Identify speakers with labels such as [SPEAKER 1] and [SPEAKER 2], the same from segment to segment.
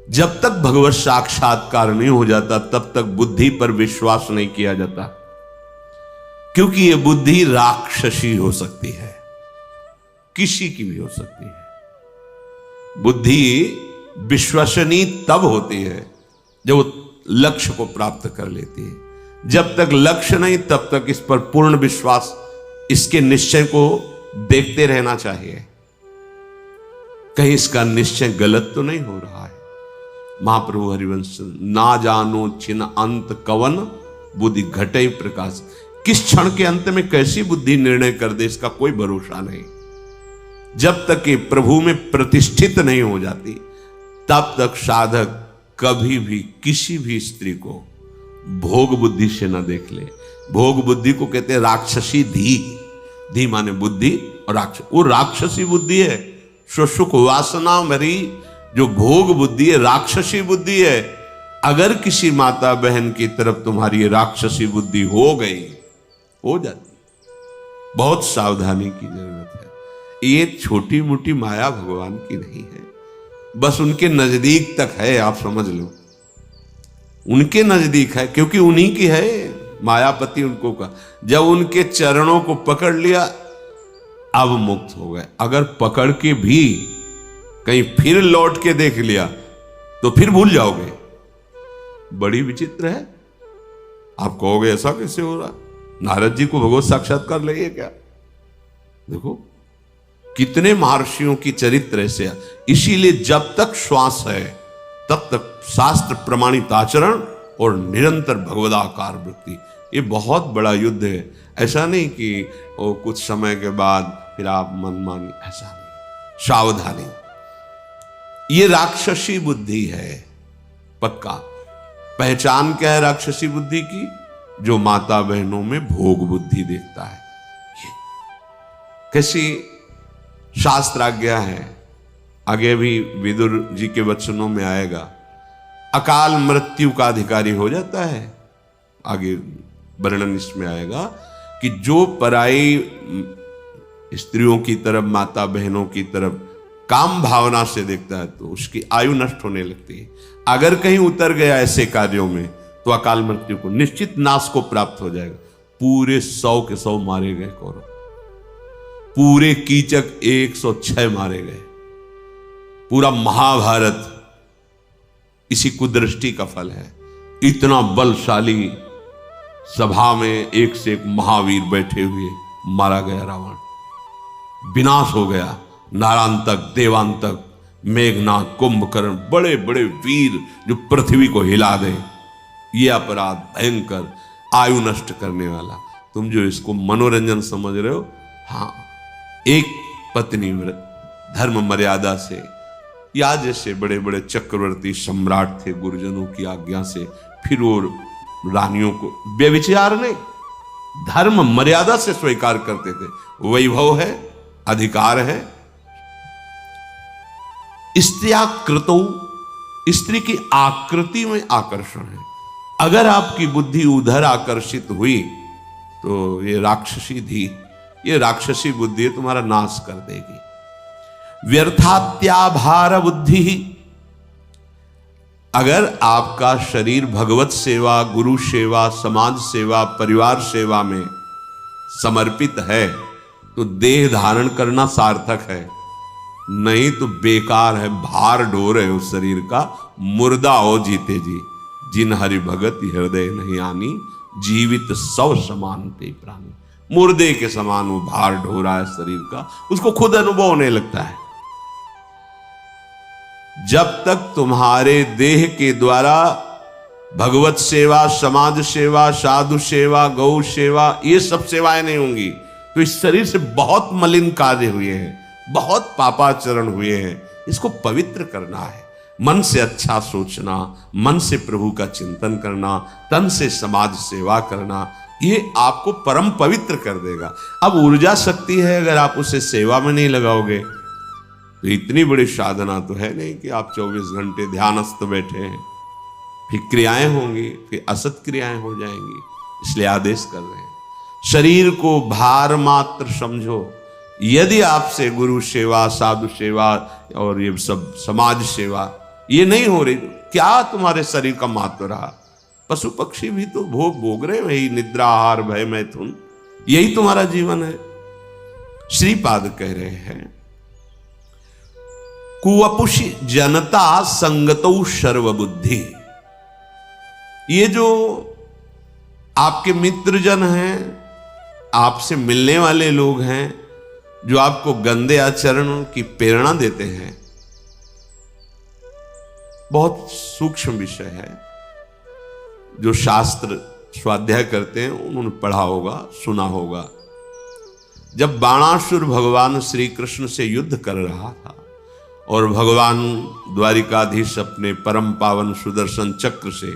[SPEAKER 1] जब तक भगवत साक्षात्कार नहीं हो जाता तब तक बुद्धि पर विश्वास नहीं किया जाता, क्योंकि यह बुद्धि राक्षसी हो सकती है, किसी की भी हो सकती है। बुद्धि विश्वसनीय तब होती है जब वो लक्ष्य को प्राप्त कर लेती है। जब तक लक्ष्य नहीं तब तक इस पर पूर्ण विश्वास, इसके निश्चय को देखते रहना चाहिए, कहीं इसका निश्चय गलत तो नहीं हो रहा है। महाप्रभु हरिवंश, ना जानो छिन अंत कवन बुद्धि घटे प्रकाश। किस क्षण के अंत में कैसी बुद्धि निर्णय कर दे इसका कोई भरोसा नहीं। जब तक ये प्रभु में प्रतिष्ठित नहीं हो जाती तब तक साधक कभी भी किसी भी स्त्री को भोग बुद्धि से न देख ले। भोग बुद्धि को कहते हैं राक्षसी धी। धी माने बुद्धि और राक्षस, वो राक्षसी बुद्धि है। सुख वासना भरी जो भोग बुद्धि है राक्षसी बुद्धि है। अगर किसी माता बहन की तरफ तुम्हारी राक्षसी बुद्धि हो गई, हो जाती, बहुत सावधानी की जरूरत है। ये छोटी मोटी माया भगवान की नहीं है, बस उनके नजदीक तक है, आप समझ लो उनके नजदीक है, क्योंकि उन्हीं की है मायापति उनको का। जब उनके चरणों को पकड़ लिया अब मुक्त हो गए। अगर पकड़ के भी कहीं फिर लौट के देख लिया तो फिर भूल जाओगे। बड़ी विचित्र है। आप कहोगे ऐसा कैसे हो रहा? नारद जी को भगवत साक्षात्कार लगे क्या? देखो कितने महर्षियों की चरित्र ऐसे। इसीलिए जब तक श्वास है तब तक शास्त्र प्रमाणित आचरण और निरंतर भगवदाकार वृत्ति, ये बहुत बड़ा युद्ध है। ऐसा नहीं कि वो कुछ समय के बाद फिर आप मनमानी, ऐसा नहीं। सावधानी, ये राक्षसी बुद्धि है पक्का। पहचान क्या है राक्षसी बुद्धि की? जो माता बहनों में भोग बुद्धि देखता है। कैसी शास्त्र आज्ञा है, आगे भी विदुर जी के वचनों में आएगा। अकाल मृत्यु का अधिकारी हो जाता है, आगे वर्णन इसमें आएगा कि जो पराई स्त्रियों की तरफ, माता बहनों की तरफ काम भावना से देखता है तो उसकी आयु नष्ट होने लगती है। अगर कहीं उतर गया ऐसे कार्यों में तो अकाल मृत्यु को, निश्चित नाश को प्राप्त हो जाएगा। पूरे 100 के 100 मारे गए कौरव, पूरे कीचक 106 मारे गए। पूरा महाभारत इसी कुदृष्टि का फल है। इतना बलशाली सभा में एक से एक महावीर बैठे हुए मारा गया रावण, विनाश हो गया। नारांतक, देवांतक, मेघनाथ, कुंभकर्ण, बड़े बड़े वीर जो पृथ्वी को हिला दे। ये अपराध भयंकर, आयु नष्ट करने वाला। तुम जो इसको मनोरंजन समझ रहे हो, हाँ, एक पत्नी व्रत धर्म मर्यादा से, या जैसे बड़े बड़े चक्रवर्ती सम्राट थे गुरुजनों की आज्ञा से, फिर वो रानियों को व्यभिचार नहीं, धर्म मर्यादा से स्वीकार करते थे। वैभव है, अधिकार है। स्त्रियाकृतो, स्त्री की आकृति में आकर्षण है। अगर आपकी बुद्धि उधर आकर्षित हुई तो ये राक्षसी धी, ये राक्षसी बुद्धि तुम्हारा नाश कर देगी। व्यर्थात्याभार बुद्धि, अगर आपका शरीर भगवत सेवा, गुरु सेवा, समाज सेवा, परिवार सेवा में समर्पित है तो देह धारण करना सार्थक है, नहीं तो बेकार है, भार ढोर है उस शरीर का। मुर्दा हो जीते जी, जिन हरि भगत हृदय नहीं आनी, जीवित सौ समान ते प्राणी। मुर्दे के समान वो भार ढो रहा है शरीर का, उसको खुद अनुभव होने लगता है। जब तक तुम्हारे देह के द्वारा भगवत सेवा, समाज सेवा, साधु सेवा, गौ सेवा, ये सब सेवाएं नहीं होंगी तो इस शरीर से बहुत मलिन कार्य हुए हैं, बहुत पापाचरण हुए हैं। इसको पवित्र करना है। मन से अच्छा सोचना, मन से प्रभु का चिंतन करना, तन से समाज सेवा करना, ये आपको परम पवित्र कर देगा। अब ऊर्जा शक्ति है, अगर आप उसे सेवा में नहीं लगाओगे तो इतनी बड़ी साधना तो है नहीं कि आप 24 घंटे ध्यानस्थ बैठे हैं। फिर क्रियाएं होंगी, फिर असत क्रियाएं हो जाएंगी। इसलिए आदेश कर रहे हैं, शरीर को भार मात्र समझो। यदि आपसे गुरु सेवा, साधु सेवा और ये सब समाज सेवा ये नहीं हो रही, क्या तुम्हारे शरीर का महत्व रहा? पशु पक्षी भी तो भोग भोग रहे, वही निद्रा, आहार, भय, मैथुन, यही तुम्हारा जीवन है। श्रीपाद कह रहे हैं, कुवपुषि जनता संगतौ सर्वबुद्धि। ये जो आपके मित्रजन हैं, आपसे मिलने वाले लोग हैं, जो आपको गंदे आचरण की प्रेरणा देते हैं, बहुत सूक्ष्म विषय है। जो शास्त्र स्वाध्याय करते हैं उन्होंने पढ़ा होगा, सुना होगा। जब बाणासुर भगवान श्री कृष्ण से युद्ध कर रहा था और भगवान द्वारिकाधीश अपने परम पावन सुदर्शन चक्र से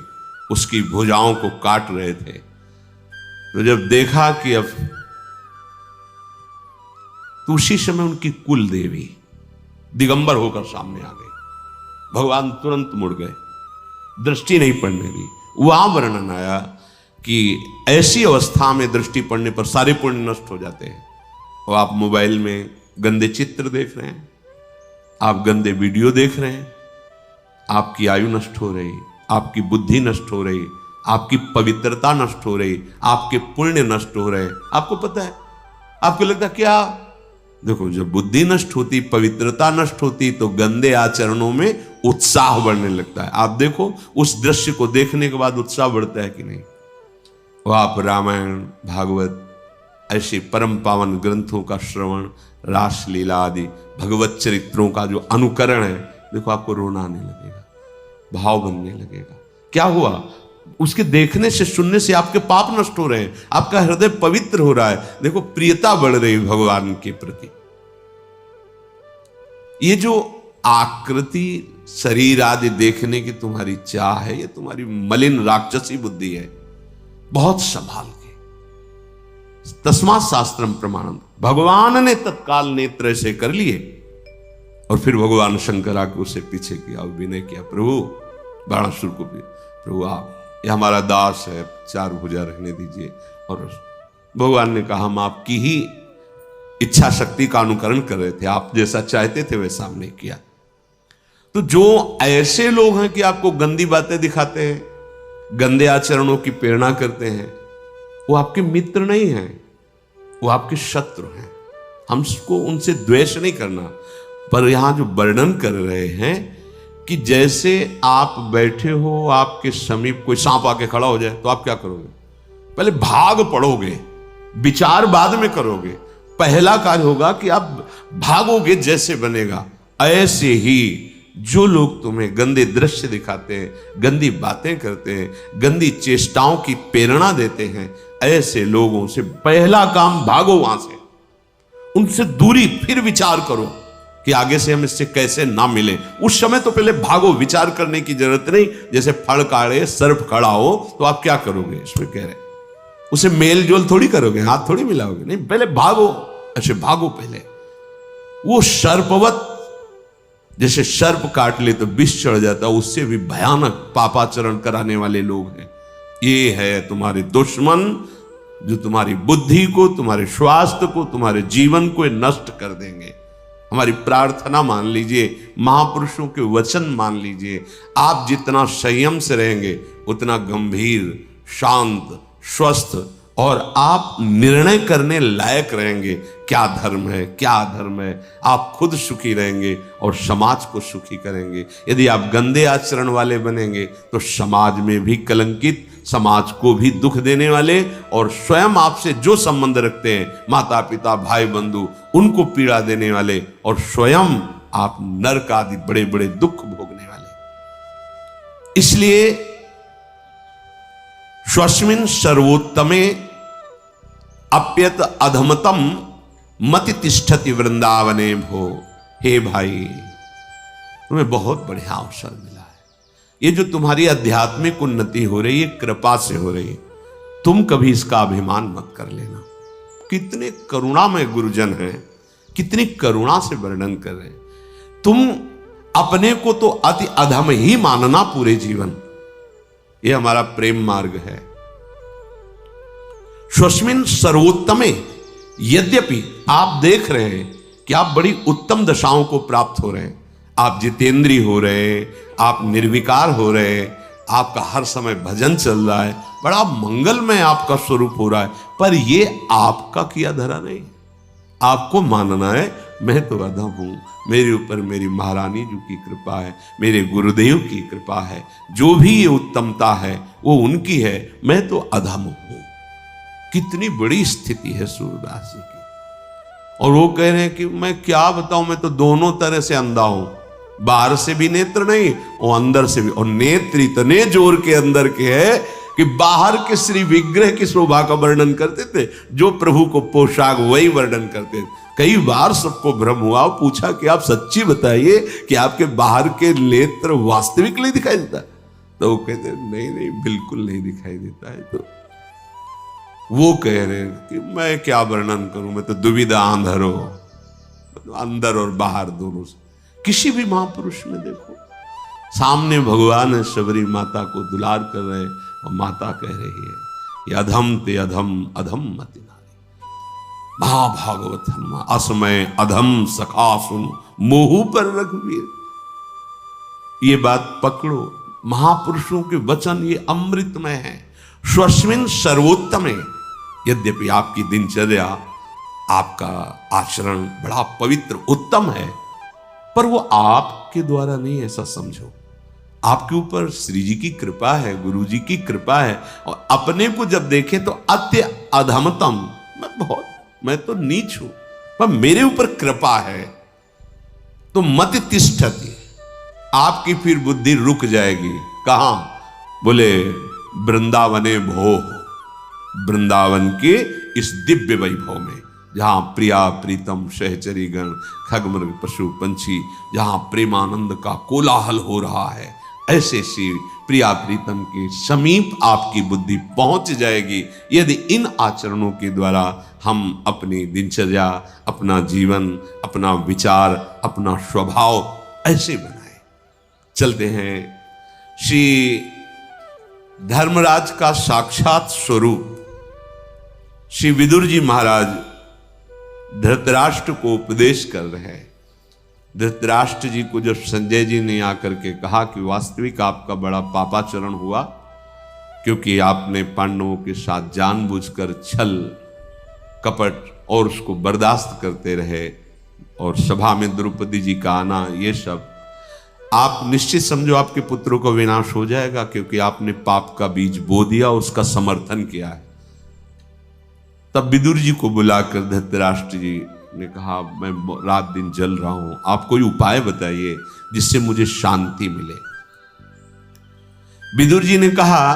[SPEAKER 1] उसकी भुजाओं को काट रहे थे, तो जब देखा कि अब तो उसी समय उनकी कुल देवी दिगंबर होकर सामने आ गई। भगवान तुरंत मुड़ गए, दृष्टि नहीं पड़ने दी। वहां वर्णन आया कि ऐसी अवस्था में दृष्टि पड़ने पर सारे पुण्य नष्ट हो जाते हैं। और आप मोबाइल में गंदे चित्र देख रहे हैं, आप गंदे वीडियो देख रहे हैं, आपकी आयु नष्ट हो रही, आपकी बुद्धि नष्ट हो रही, आपकी पवित्रता नष्ट हो रही, आपके पुण्य नष्ट हो रहे। आपको पता है, आपको लगता क्या? देखो, जब बुद्धि नष्ट होती, पवित्रता नष्ट होती, तो गंदे आचरणों में उत्साह बढ़ने लगता है। आप देखो, उस दृश्य को देखने के बाद उत्साह बढ़ता है कि नहीं? वो आप रामायण, भागवत, ऐसे परम पावन ग्रंथों का श्रवण, रासलीला आदि भगवत चरित्रों का जो अनुकरण है, देखो आपको रोना आने लगेगा, भाव बनने लगेगा। क्या हुआ? उसके देखने से, सुनने से आपके पाप नष्ट हो रहे हैं, आपका हृदय पवित्र हो रहा है। देखो, प्रियता बढ़ रही भगवान के प्रति। ये जो आकृति, शरीर आदि देखने की तुम्हारी चाह है, ये तुम्हारी मलिन राक्षसी बुद्धि है। बहुत संभाल के। तस्मात् शास्त्रम प्रमाणम। भगवान ने तत्काल नेत्र ऐसे कर लिए और फिर भगवान शंकर आके उसे पीछे किया, विनय किया, प्रभु बाणासुर को भी, प्रभु आप, ये हमारा दास है, चार भुजा रहने दीजिए। और भगवान ने कहा, हम आपकी ही इच्छा शक्ति का अनुकरण कर रहे थे, आप जैसा चाहते थे वैसा हमने किया। तो जो ऐसे लोग हैं कि आपको गंदी बातें दिखाते हैं, गंदे आचरणों की प्रेरणा करते हैं, वो आपके मित्र नहीं हैं, वो आपके शत्रु हैं। हमको उनसे द्वेष नहीं करना, पर यहां जो वर्णन कर रहे हैं कि जैसे आप बैठे हो, आपके समीप कोई सांप आके खड़ा हो जाए तो आप क्या करोगे? पहले भाग पड़ोगे, विचार बाद में करोगे। पहला कार्य होगा कि आप भागोगे, जैसे बनेगा। ऐसे ही जो लोग तुम्हें गंदे दृश्य दिखाते हैं, गंदी बातें करते हैं, गंदी चेष्टाओं की प्रेरणा देते हैं, ऐसे लोगों से पहला काम भागो वहां से, उनसे दूरी, फिर विचार करो कि आगे से हम इससे कैसे ना मिले। उस समय तो पहले भागो, विचार करने की जरूरत नहीं। जैसे फड़ काढ़े सर्प खड़ा हो तो आप क्या करोगे? इसमें कह रहे उसे मेल जोल थोड़ी करोगे, हाथ थोड़ी मिलाओगे, नहीं, पहले भागो, ऐसे भागो पहले। वो सर्पवत, जैसे सर्प काट ले तो विष चढ़ जाता, उससे भी भयानक पापाचरण कराने वाले लोग हैं। ये है तुम्हारे दुश्मन, जो तुम्हारी बुद्धि को, तुम्हारे स्वास्थ्य को, तुम्हारे जीवन को नष्ट कर देंगे। हमारी प्रार्थना मान लीजिए, महापुरुषों के वचन मान लीजिए। आप जितना संयम से रहेंगे उतना गंभीर, शांत, स्वस्थ और आप निर्णय करने लायक रहेंगे। क्या धर्म है, क्या अधर्म है, आप खुद सुखी रहेंगे और समाज को सुखी करेंगे। यदि आप गंदे आचरण वाले बनेंगे तो समाज में भी कलंकित, समाज को भी दुख देने वाले, और स्वयं आपसे जो संबंध रखते हैं, माता पिता, भाई बंधु, उनको पीड़ा देने वाले, और स्वयं आप नरक आदि बड़े बड़े दुख भोगने वाले। इसलिए स्वस्मिन् सर्वोत्तमे अप्यत अधमतम मति तिष्ठति वृंदावने भो। हे भाई, तुम्हें बहुत बढ़िया अवसर मिला है। ये जो तुम्हारी आध्यात्मिक उन्नति हो रही है, कृपा से हो रही है। तुम कभी इसका अभिमान मत कर लेना। कितने करुणामय गुरुजन हैं, कितनी करुणा से वर्णन कर रहे हैं। तुम अपने को तो अति अधम ही मानना पूरे जीवन। ये हमारा प्रेम मार्ग है। स्वस्मिन् सर्वोत्तमे, यद्यपि आप देख रहे हैं कि आप बड़ी उत्तम दशाओं को प्राप्त हो रहे हैं, आप जितेंद्रिय हो रहे, आप निर्विकार हो रहे, आपका हर समय भजन चल रहा है, बड़ा मंगलमय आपका स्वरूप हो रहा है, पर ये आपका किया धरा नहीं। आपको मानना है मैं तो अधम हूं, मेरे ऊपर मेरी महारानी जी की कृपा है, मेरे गुरुदेव की कृपा है, जो भी ये उत्तमता है वो उनकी है, मैं तो अधम हूं। कितनी बड़ी स्थिति है सूरदास जी की। और वो कह रहे हैं कि मैं क्या बताऊं, मैं तो दोनों तरह से अंधा हूं, बाहर से भी नेत्र नहीं और अंदर से भी। और नेत्र इतने जोर के अंदर के है कि बाहर के श्री विग्रह की शोभा का वर्णन करते थे, जो प्रभु को पोशाक वही वर्णन करते थे। कई बार सबको भ्रम हुआ, पूछा कि आप सच्ची बताइए कि आपके बाहर के नेत्र वास्तविक नहीं दिखाई देता? तो वो कहते नहीं नहीं बिल्कुल नहीं दिखाई देता है। तो वो कह रहे हैं कि मैं क्या वर्णन करूं, मैं तो दुविधा आंधर हो, अंदर और बाहर दोनों से। किसी भी महापुरुष में देखो, सामने भगवान है, शबरी माता को दुलार कर रहे और माता कह रही है ये अधम ते अधम अधम मति नारी, महाभागवत हनुमा असमय अधम सखा सुन मोहू पर रघुवीर। ये बात पकड़ो, महापुरुषों के वचन ये अमृतमय है, स्वस्मिन सर्वोत्तम है। यद्यपि आपकी दिनचर्या, आपका आचरण बड़ा पवित्र उत्तम है, पर वो आपके द्वारा नहीं, ऐसा समझो। आपके ऊपर श्री जी की कृपा है, गुरु जी की कृपा है। और अपने को जब देखें तो अत्य अधमतम, मैं तो नीच हूं, पर मेरे ऊपर कृपा है तो मति तिष्ठति, आपकी फिर बुद्धि रुक जाएगी। कहां? बोले वृंदावने भो, वृंदावन के इस दिव्य वैभव में, जहां प्रिया प्रीतम सहचरी गण खगमृग पशु पंछी, जहां प्रेमानंद का कोलाहल हो रहा है, ऐसे सी प्रिया प्रीतम के समीप आपकी बुद्धि पहुंच जाएगी यदि इन आचरणों के द्वारा हम अपनी दिनचर्या, अपना जीवन, अपना विचार, अपना स्वभाव ऐसे बनाए। चलते हैं श्री धर्मराज का साक्षात स्वरूप श्री विदुर जी महाराज धृतराष्ट्र को उपदेश कर रहे हैं। धृतराष्ट्र जी को जब संजय जी ने आकर के कहा कि वास्तविक आपका बड़ा पापाचरण हुआ, क्योंकि आपने पांडवों के साथ जानबूझकर छल कपट और उसको बर्दाश्त करते रहे, और सभा में द्रौपदी जी का आना, ये सब आप निश्चित समझो आपके पुत्रों का विनाश हो जाएगा, क्योंकि आपने पाप का बीज बो दिया, उसका समर्थन किया है। तब विदुर जी को बुलाकर धृतराष्ट्र जी ने कहा मैं रात दिन जल रहा हूं, आप कोई उपाय बताइए जिससे मुझे शांति मिले। विदुर जी ने कहा,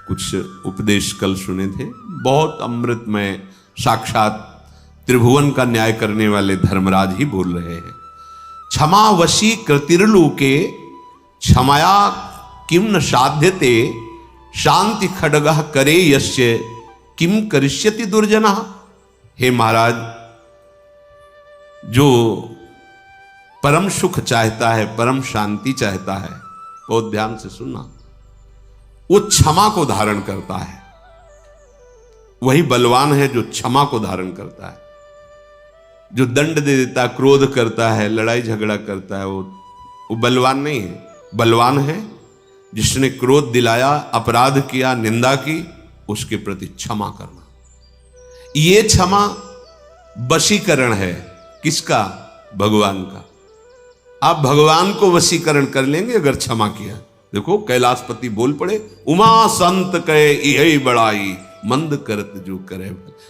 [SPEAKER 1] कुछ उपदेश कल सुने थे, बहुत अमृतमय, साक्षात त्रिभुवन का न्याय करने वाले धर्मराज ही बोल रहे हैं। क्षमा वशी कृतिर्लोके क्षमया किम न साध्यते, शांति खड्गः करे यस्य किम करिष्यति दुर्जना। हे महाराज, जो परम सुख चाहता है, परम शांति चाहता है, बहुत ध्यान से सुनना, वो क्षमा को धारण करता है। वही बलवान है जो क्षमा को धारण करता है। जो दंड दे देता, क्रोध करता है, लड़ाई झगड़ा करता है, वो बलवान नहीं है। बलवान है जिसने क्रोध दिलाया, अपराध किया, निंदा की, उसके प्रति क्षमा करना। ये क्षमा वशीकरण है। किसका? भगवान का। आप भगवान को वशीकरण कर लेंगे अगर क्षमा किया। देखो कैलाशपति बोल पड़े, उमा संत कहे यही बड़ाई, मंद करत जो करे।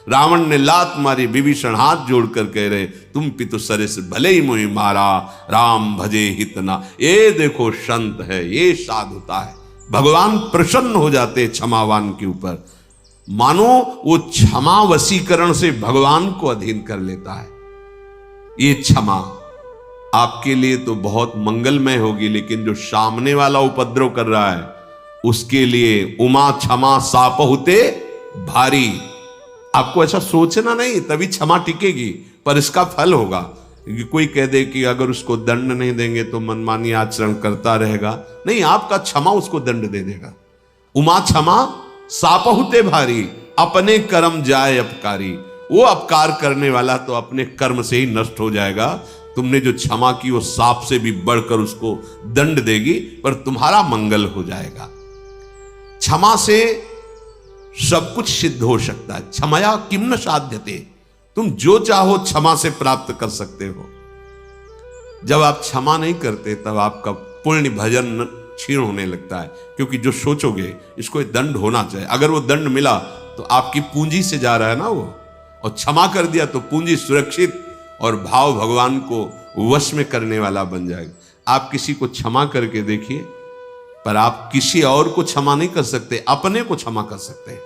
[SPEAKER 1] रावण ने लात मारी, विभीषण हाथ जोड़कर कह रहे तुम पितु सरे से भले ही मुझे मारा, राम भजे हितना। ये देखो संत है, ये साधुता है। भगवान प्रसन्न हो जाते क्षमावान के ऊपर। मानो वो क्षमा वशीकरण से भगवान को अधीन कर लेता है। ये क्षमा आपके लिए तो बहुत मंगलमय होगी, लेकिन जो सामने वाला उपद्रव कर रहा है उसके लिए उमा क्षमा साप होते भारी। आपको ऐसा सोचना नहीं, तभी क्षमा टिकेगी, पर इसका फल होगा। कोई कह दे कि अगर उसको दंड नहीं देंगे तो मनमानी आचरण करता रहेगा, नहीं, आपका क्षमा उसको दंड दे देगा। उमा क्षमा सापहुते भारी, अपने कर्म जाए अपकारी। वो अपकार करने वाला तो अपने कर्म से ही नष्ट हो जाएगा। तुमने जो क्षमा की वो सांप से भी बढ़कर उसको दंड देगी, पर तुम्हारा मंगल हो जाएगा। क्षमा से सब कुछ सिद्ध हो सकता है। क्षमया किम न साध्यते, तुम जो चाहो क्षमा से प्राप्त कर सकते हो। जब आप क्षमा नहीं करते तब आपका पुण्य भजन क्षीण होने लगता है, क्योंकि जो सोचोगे इसको दंड होना चाहिए, अगर वो दंड मिला तो आपकी पूंजी से जा रहा है ना वो, और क्षमा कर दिया तो पूंजी सुरक्षित और भाव भगवान को वश में करने वाला बन जाएगा। आप किसी को क्षमा करके देखिए, पर आप किसी और को क्षमा नहीं कर सकते, अपने को क्षमा कर सकते हैं।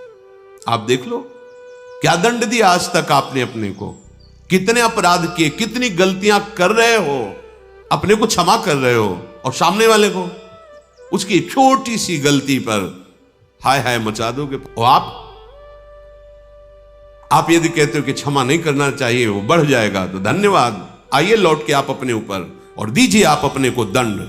[SPEAKER 1] आप देख लो क्या दंड दिया आज तक आपने अपने को, कितने अपराध किए, कितनी गलतियां कर रहे हो, अपने को क्षमा कर रहे हो, और सामने वाले को उसकी छोटी सी गलती पर हाय हाय मचा दोगे। और आप यदि कहते हो कि क्षमा नहीं करना चाहिए, वो बढ़ जाएगा, तो धन्यवाद, आइए लौट के आप अपने ऊपर और दीजिए आप अपने को दंड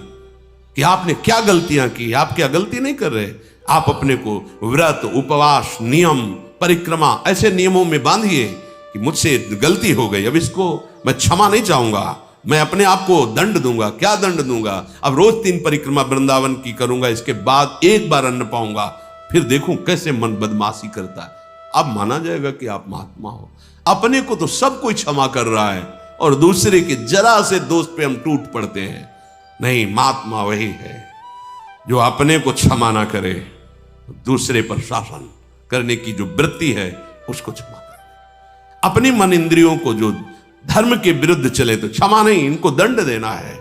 [SPEAKER 1] कि आपने क्या गलतियां की। आप क्या गलती नहीं कर रहे, आप अपने को व्रत, उपवास, नियम, परिक्रमा ऐसे नियमों में बांधिए कि मुझसे गलती हो गई, अब इसको मैं क्षमा नहीं चाहूंगा, मैं अपने आप को दंड दूंगा। क्या दंड दूंगा? अब रोज 3 परिक्रमा वृंदावन की करूंगा, इसके बाद एक बार अन्न पाऊंगा, फिर देखूं कैसे मन बदमाशी करता है। अब माना जाएगा कि आप महात्मा हो। अपने को तो सब कोई क्षमा कर रहा है, और दूसरे के जरा से दोष पे हम टूट पड़ते हैं। नहीं, महात्मा वही है जो अपने को क्षमा ना करे, दूसरे पर शासन करने की जो वृत्ति है उसको क्षमा करे। अपनी मन इंद्रियों को जो धर्म के विरुद्ध चले तो क्षमा नहीं, इनको दंड देना है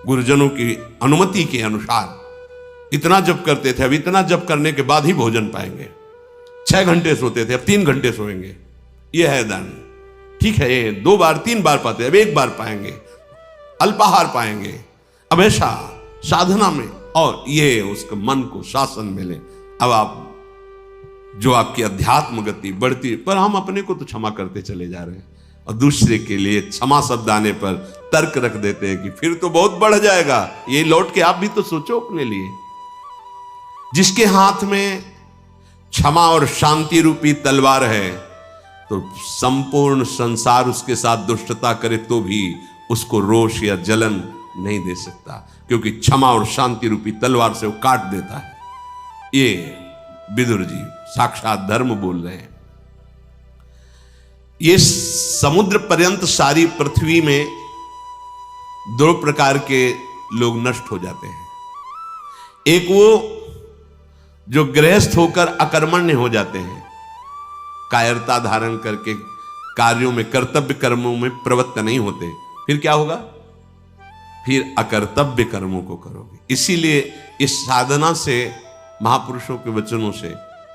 [SPEAKER 1] गुरुजनों की अनुमति के अनुसार। इतना जप करते थे, अब इतना जप करने के बाद ही भोजन पाएंगे। 6 घंटे सोते थे, अब 3 घंटे सोएंगे, यह है दंड। ठीक है, ये 2 बार 3 बार पाते, अब 1 बार पाएंगे, अल्पाहार पाएंगे। अब ऐसा साधना में, और ये उसके मन को शासन मिले। अब आप जो आपकी अध्यात्म गति बढ़ती, पर हम अपने को तो क्षमा करते चले जा रहे हैं, और दूसरे के लिए क्षमा शब्द आने पर तर्क रख देते हैं कि फिर तो बहुत बढ़ जाएगा। ये लौट के आप भी तो सोचो अपने लिए। जिसके हाथ में क्षमा और शांति रूपी तलवार है, तो संपूर्ण संसार उसके साथ दुष्टता करे तो भी उसको रोष या जलन नहीं दे सकता, क्योंकि क्षमा और शांति रूपी तलवार से वो काट देता है। ये विदुर जी साक्षात धर्म बोल रहे हैं। ये समुद्र पर्यंत सारी पृथ्वी में 2 प्रकार के लोग नष्ट हो जाते हैं। एक वो जो गृहस्थ होकर अकर्मण्य हो जाते हैं, कायरता धारण करके कार्यों में, कर्तव्य कर्मों में प्रवृत्त नहीं होते। फिर क्या होगा? फिर अकर्तव्य कर्मों को करोगे। इसीलिए इस साधना से, महापुरुषों के वचनों से,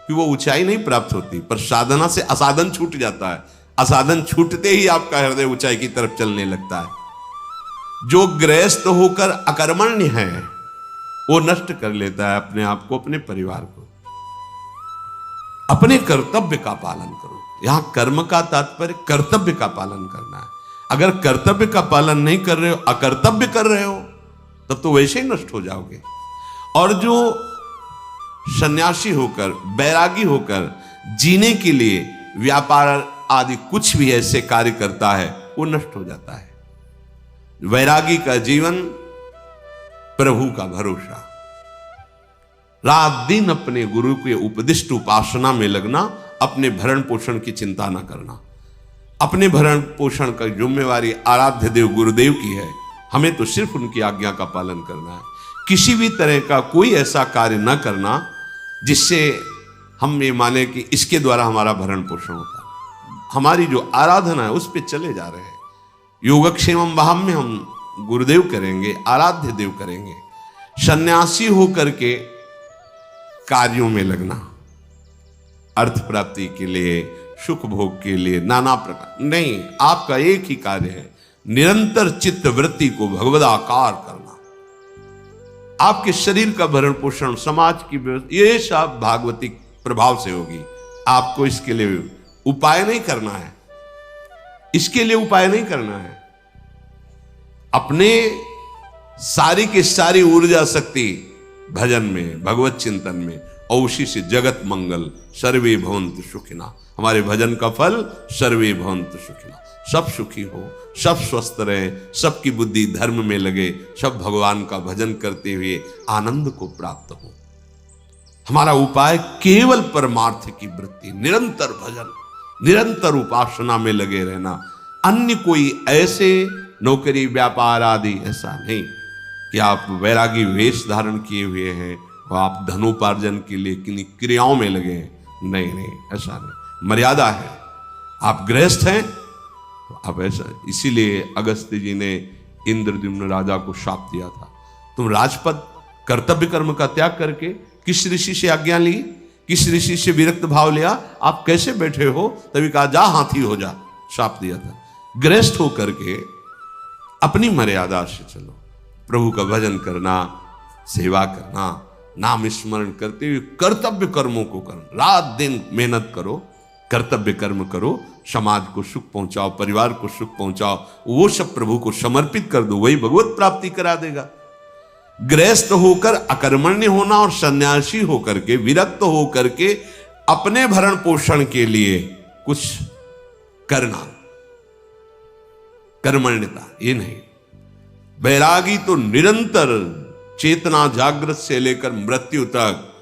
[SPEAKER 1] कि वो ऊंचाई नहीं प्राप्त होती, पर साधना से असाधन छूट जाता है। असाधन छूटते ही आपका हृदय ऊंचाई की तरफ चलने लगता है। जो गृहस्थ होकर अकर्मण्य है वो नष्ट कर लेता है अपने आप को, अपने परिवार को। अपने कर्तव्य का पालन करो। यहां कर्म का तात्पर्य कर्तव्य का पालन करना है। अगर कर्तव्य का पालन नहीं कर रहे हो, अकर्तव्य कर रहे हो, तब तो वैसे ही नष्ट हो जाओगे। और जो सन्यासी होकर, बैरागी होकर जीने के लिए व्यापार आदि कुछ भी ऐसे कार्य करता है, वो नष्ट हो जाता है। वैरागी का जीवन प्रभु का भरोसा, रात दिन अपने गुरु के उपदिष्ट उपासना में लगना, अपने भरण पोषण की चिंता न करना। अपने भरण पोषण का जिम्मेवारी आराध्य देव गुरुदेव की है, हमें तो सिर्फ उनकी आज्ञा का पालन करना है। किसी भी तरह का कोई ऐसा कार्य न करना जिससे हम ये माने कि इसके द्वारा हमारा भरण पोषण होता है। हमारी जो आराधना है उस पर चले जा रहे हैं। योगक्षेमम वहां में हम गुरुदेव करेंगे, आराध्य देव करेंगे। सन्यासी होकर के कार्यों में लगना, अर्थ प्राप्ति के लिए, सुख भोग के लिए, नाना प्रकार नहीं, आपका एक ही कार्य है, निरंतर चित्त वृत्ति को भगवदाकार करना। आपके शरीर का भरण पोषण, समाज की व्यवस्था, ये सब भागवतिक प्रभाव से होगी। आपको इसके लिए उपाय नहीं करना है, इसके लिए उपाय नहीं करना है। अपने सारी की सारी ऊर्जा शक्ति भजन में, भगवत चिंतन में और उसी से जगत मंगल, सर्वे भवन्तु सुखिना। हमारे भजन का फल सर्वे भवन्तु सुखिना, सब सुखी हो, सब स्वस्थ रहे, सबकी बुद्धि धर्म में लगे, सब भगवान का भजन करते हुए आनंद को प्राप्त हो। हमारा उपाय केवल परमार्थ की वृत्ति, निरंतर भजन, निरंतर उपासना में लगे रहना। अन्य कोई ऐसे नौकरी व्यापार आदि ऐसा नहीं कि आप वैरागी वेश धारण किए हुए हैं और आप धनोपार्जन के लिए किन्हीं क्रियाओं में लगे हैं। नहीं नहीं, ऐसा नहीं, मर्यादा है। आप गृहस्थ हैं तो आप ऐसा, इसीलिए अगस्त्य जी ने इंद्रद्युम्न राजा को शाप दिया था, तुम राजपद कर्तव्य कर्म का त्याग करके किस ऋषि से आज्ञा ली, किस ऋषि से विरक्त भाव लिया, आप कैसे बैठे हो? तभी कहा जा हाथी हो जा, शाप दिया था। गृहस्थ होकर के अपनी मर्यादा से चलो, प्रभु का भजन करना, सेवा करना, नाम स्मरण करते हुए कर्तव्य कर्मों को करना, रात दिन मेहनत करो, कर्तव्य कर्म करो, समाज को सुख पहुंचाओ, परिवार को सुख पहुंचाओ, वो सब प्रभु को समर्पित कर दो, वही भगवत प्राप्ति करा देगा। गृहस्थ होकर अकर्मण्य होना और सन्यासी होकर के, विरक्त होकर के अपने भरण पोषण के लिए कुछ करना, कर्मण्यता ये नहीं। वैरागी तो निरंतर चेतना जागृत से लेकर मृत्यु तक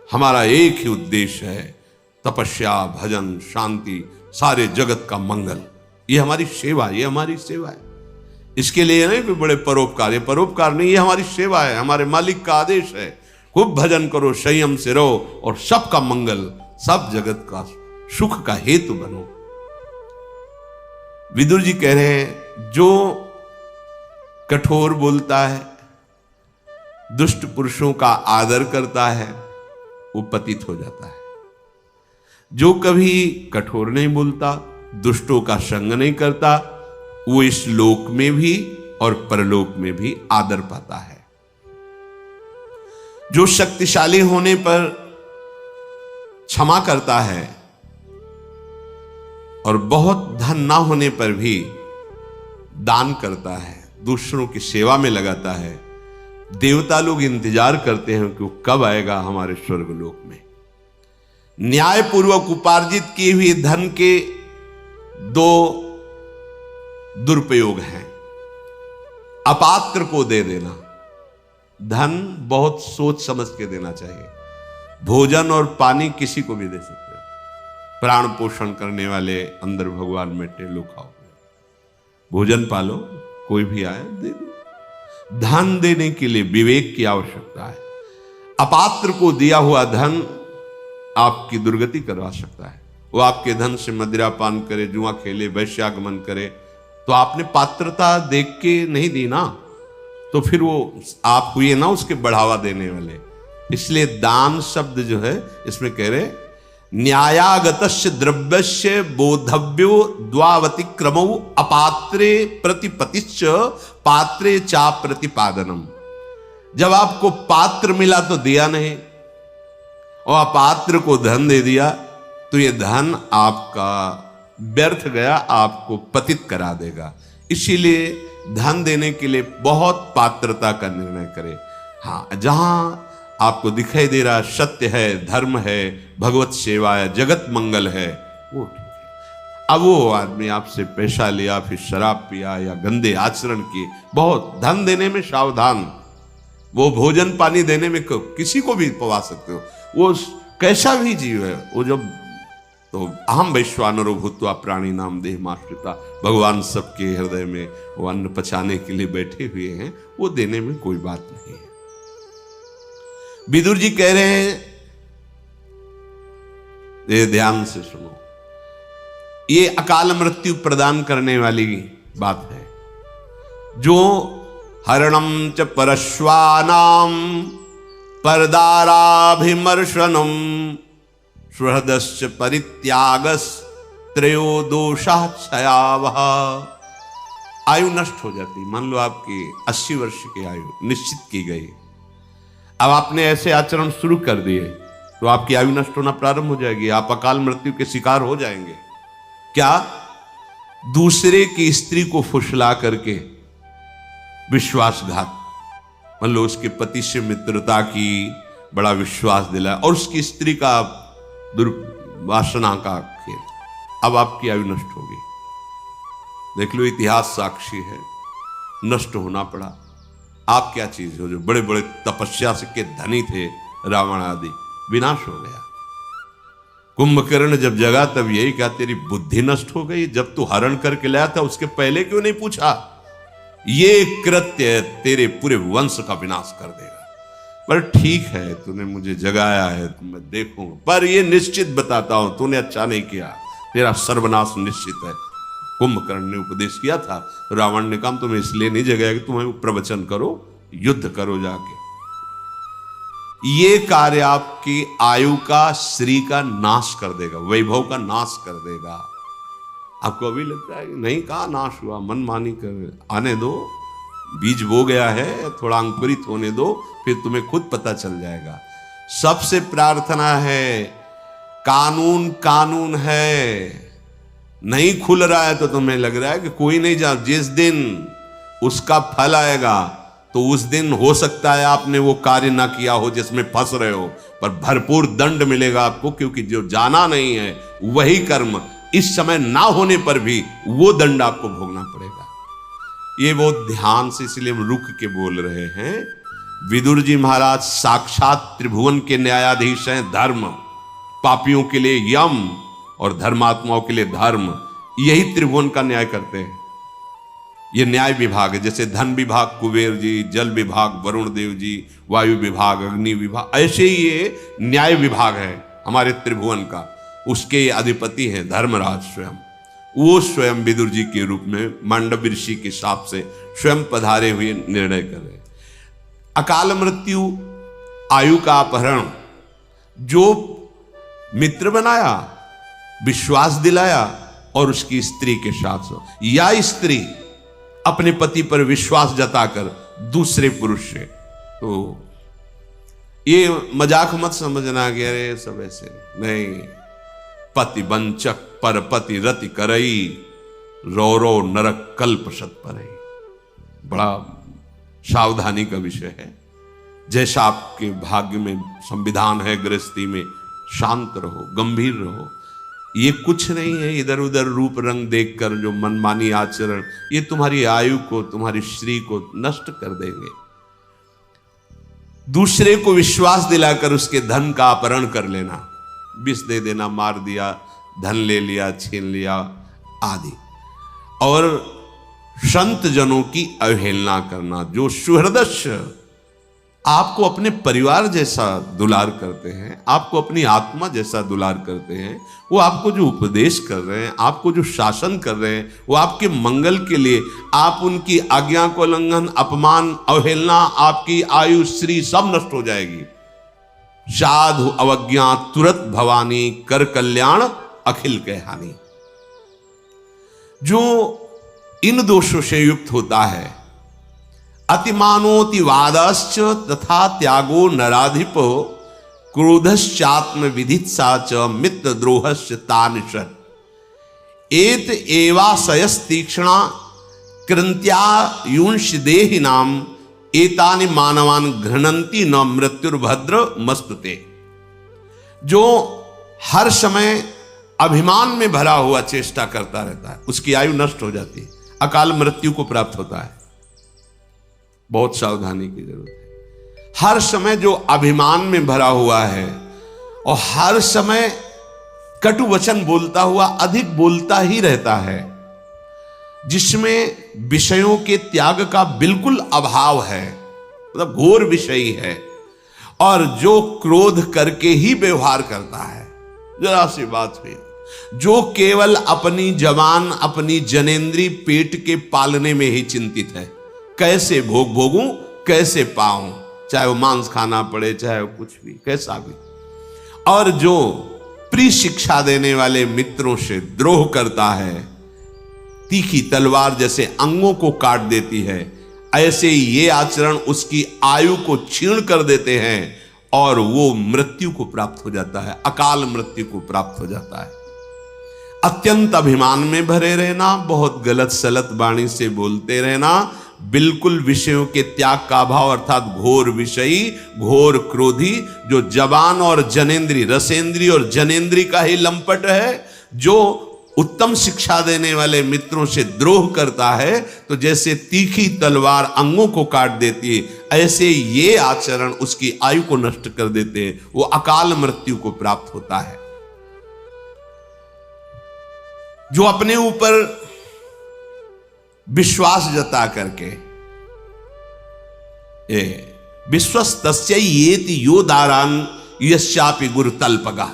[SPEAKER 1] हमारा एक ही उद्देश्य है, तपस्या, भजन, शांति, सारे जगत का मंगल। ये हमारी सेवा, ये हमारी सेवा है। इसके लिए नहीं कोई बड़े परोपकार, ये परोपकार नहीं, ये हमारी सेवा है, हमारे मालिक का आदेश है। खूब भजन करो, संयम से रहो और सबका मंगल, सब जगत का सुख का हेतु बनो। विदुर जी कह रहे हैं, जो कठोर बोलता है, दुष्ट पुरुषों का आदर करता है, वो पतित हो जाता है। जो कभी कठोर नहीं बोलता, दुष्टों का संग नहीं करता, वो इस लोक में भी और परलोक में भी आदर पाता है। जो शक्तिशाली होने पर क्षमा करता है और बहुत धन ना होने पर भी दान करता है, दूसरों की सेवा में लगाता है, देवता लोग इंतजार करते हैं कि वो कब आएगा हमारे स्वर्गलोक में। न्यायपूर्वक उपार्जित किए हुए धन के दो दुरुपयोग हैं। अपात्र को दे देना, धन बहुत सोच समझ के देना चाहिए। भोजन और पानी किसी को भी दे सकते हो, प्राण पोषण करने वाले अंदर भगवान बैठे, लो खाओ, भोजन पालो, कोई भी आए दे दो। धन देने के लिए विवेक की आवश्यकता है। अपात्र को दिया हुआ धन आपकी दुर्गति करवा सकता है। वो आपके धन से मदिरा पान करे, जुआ खेले, वैश्यागमन करे, तो आपने पात्रता देख के नहीं दी ना, तो फिर वो आप हुए ना उसके बढ़ावा देने वाले। इसलिए दान शब्द जो है इसमें कह रहे, न्यायागतस्य द्रव्यस्य बोधव्यो द्वावतिक्रमौ अपात्रे प्रतिपतिश्च पात्रे चा प्रतिपादनम। जब आपको पात्र मिला तो दिया नहीं और अपात्र को धन दे दिया तो ये धन आपका व्यर्थ गया, आपको पतित करा देगा। इसीलिए धन देने के लिए बहुत पात्रता का निर्णय करें। हाँ, जहां आपको दिखाई दे रहा सत्य है, धर्म है, भगवत सेवा है, जगत मंगल है, वो ठीक है। अब वो आदमी आपसे पैसा लिया, फिर शराब पिया या गंदे आचरण किए, बहुत धन देने में सावधान। वो भोजन पानी देने में किसी को भी पवा सकते हो, वो कैसा भी जीव है, वो जब तो अहम वैश्वानरो भूत्वा प्राणी नाम देह माश्रिता, भगवान सबके हृदय में वो अन्न पचाने के लिए बैठे हुए हैं, वो देने में कोई बात नहीं है। विदुर जी कह रहे हैं, ये ध्यान से सुनो, ये अकाल मृत्यु प्रदान करने वाली बात है। जो हरणम च परश्वानाम परदाराभिमर्शनम सुहृदश्च परित्यागस त्रयो दोषः क्षयावः। आयु नष्ट हो जाती। मान लो आपकी 80 वर्ष की आयु निश्चित की गई, अब आपने ऐसे आचरण शुरू कर दिए तो आपकी आयु नष्ट होना प्रारंभ हो जाएगी, आप अकाल मृत्यु के शिकार हो जाएंगे। क्या? दूसरे की स्त्री को फुसला करके विश्वासघात, मान लो उसके पति से मित्रता की, बड़ा विश्वास दिलाया और उसकी स्त्री का दुर्वासना का खेल, अब आपकी आयु नष्ट होगी। देख लो, इतिहास साक्षी है, नष्ट होना पड़ा। आप क्या चीज हो? जो बड़े बड़े तपस्या से के धनी थे रावण आदि, विनाश हो गया। कुंभकर्ण जब जगा तब यही कहा, तेरी बुद्धि नष्ट हो गई, जब तू हरण करके लाया था उसके पहले क्यों नहीं पूछा? ये कृत्य तेरे पूरे वंश का विनाश कर देगा। पर ठीक है, तूने मुझे जगाया है तो मैं देखूंगा, पर ये निश्चित बताता हूं, तूने अच्छा नहीं किया, तेरा सर्वनाश निश्चित है। कुंभकर्ण ने उपदेश किया था, रावण ने कहा तुम्हें इसलिए नहीं जगाया कि तुम्हें प्रवचन करो, युद्ध करो जाके। ये कार्य आपकी आयु का, श्री का नाश कर देगा, वैभव का नाश कर देगा। आपको अभी लगता है कि नहीं, कहा नाश हुआ, मनमानी कर, आने दो, बीज बो गया है, थोड़ा अंकुरित होने दो, फिर तुम्हें खुद पता चल जाएगा। सबसे प्रार्थना है, कानून कानून है, नहीं खुल रहा है तो तुम्हें लग रहा है कि कोई नहीं जा, जिस दिन उसका फल आएगा तो उस दिन हो सकता है आपने वो कार्य ना किया हो जिसमें फंस रहे हो, पर भरपूर दंड मिलेगा आपको, क्योंकि जो जाना नहीं है वही कर्म इस समय ना होने पर भी वो दंड आपको भोगना पड़ेगा। ये वो ध्यान से, इसलिए हम रुक के बोल रहे हैं। विदुर जी महाराज साक्षात त्रिभुवन के न्यायाधीश हैं। धर्म, पापियों के लिए यम और धर्मात्माओं के लिए धर्म, यही त्रिभुवन का न्याय करते हैं। ये न्याय विभाग है, जैसे धन विभाग कुबेर जी, जल विभाग वरुण देव जी, वायु विभाग अग्नि विभाग, ऐसे ही ये न्याय विभाग है हमारे त्रिभुवन का। उसके अधिपति हैं धर्मराज स्वयं। वो स्वयं विदुर जी के रूप में मांडव ऋषि के हिसाब से स्वयं पधारे हुए निर्णय कर रहे। अकाल मृत्यु, आयु का अपहरण, जो मित्र बनाया, विश्वास दिलाया और उसकी स्त्री के साथ, या स्त्री अपने पति पर विश्वास जताकर दूसरे पुरुष से, तो ये मजाक मत समझना कि अरे सब ऐसे नहीं। पति वंचक पर पति रति करई, रो रो नरक कल्प सत परई। बड़ा सावधानी का विषय है। जैसा आपके भाग्य में संविधान है, गृहस्थी में शांत रहो, गंभीर रहो। ये कुछ नहीं है इधर उधर रूप रंग देखकर जो मनमानी आचरण, ये तुम्हारी आयु को, तुम्हारी श्री को नष्ट कर देंगे। दूसरे को विश्वास दिलाकर उसके धन का अपहरण कर लेना, विष दे देना, मार दिया, धन ले लिया, छीन लिया आदि। और संत जनों की अवहेलना करना, जो सुहृदस्य आपको अपने परिवार जैसा दुलार करते हैं, आपको अपनी आत्मा जैसा दुलार करते हैं, वो आपको जो उपदेश कर रहे हैं, आपको जो शासन कर रहे हैं, वो आपके मंगल के लिए, आप उनकी आज्ञा को उल्लंघन, अपमान, अवहेलना, आपकी आयु श्री सब नष्ट हो जाएगी। साधु अवज्ञा तुरत भवानी, कर कल्याण अखिल के हानि। जो इन दोषों से युक्त होता है, अतिमानोति वादश्च तथा त्यागो नराधिपो, क्रोधश्चात्म विधित्सा च मित्र द्रोहश्च तानिषत्। एत एवाशयस्तीक्ष्णा कृंत्या युंश देहिनाम, एतानि मानवान घृणंती न मृत्युर्भद्र मस्तुते। जो हर समय अभिमान में भरा हुआ चेष्टा करता रहता है, उसकी आयु नष्ट हो जाती है, अकाल मृत्यु को प्राप्त होता है। बहुत सावधानी की जरूरत है। हर समय जो अभिमान में भरा हुआ है और हर समय कटु वचन बोलता हुआ अधिक बोलता ही रहता है, जिसमें विषयों के त्याग का बिल्कुल अभाव है, मतलब घोर विषयी है, और जो क्रोध करके ही व्यवहार करता है, जरा सी बात हुई, जो केवल अपनी जवान, अपनी जनेंद्री पेट के पालने में ही चिंतित है, कैसे भोगूं, कैसे पाऊं, चाहे वो मांस खाना पड़े, चाहे वो कुछ भी, कैसा भी। और जो प्रिय शिक्षा देने वाले मित्रों से द्रोह करता है, तीखी तलवार जैसे अंगों को काट देती है, ऐसे ये आचरण उसकी आयु को छीण कर देते हैं और वो मृत्यु को प्राप्त हो जाता है, अकाल मृत्यु को प्राप्त हो जाता है। अत्यंत अभिमान में भरे रहना, बहुत गलत सलत वाणी से बोलते रहना, बिल्कुल विषयों के त्याग का अभाव, अर्थात घोर विषयी, घोर क्रोधी, जो जबान और जनेंद्री, रसेंद्री और जनेंद्री का ही लंपट है, जो उत्तम शिक्षा देने वाले मित्रों से द्रोह करता है, तो जैसे तीखी तलवार अंगों को काट देती है, ऐसे ये आचरण उसकी आयु को नष्ट कर देते हैं, वो अकाल मृत्यु को प्राप्त होता है। जो अपने ऊपर विश्वास जता करके विश्वस्तस्य येति यो दारान यश्चापि गुरु तल्पगा,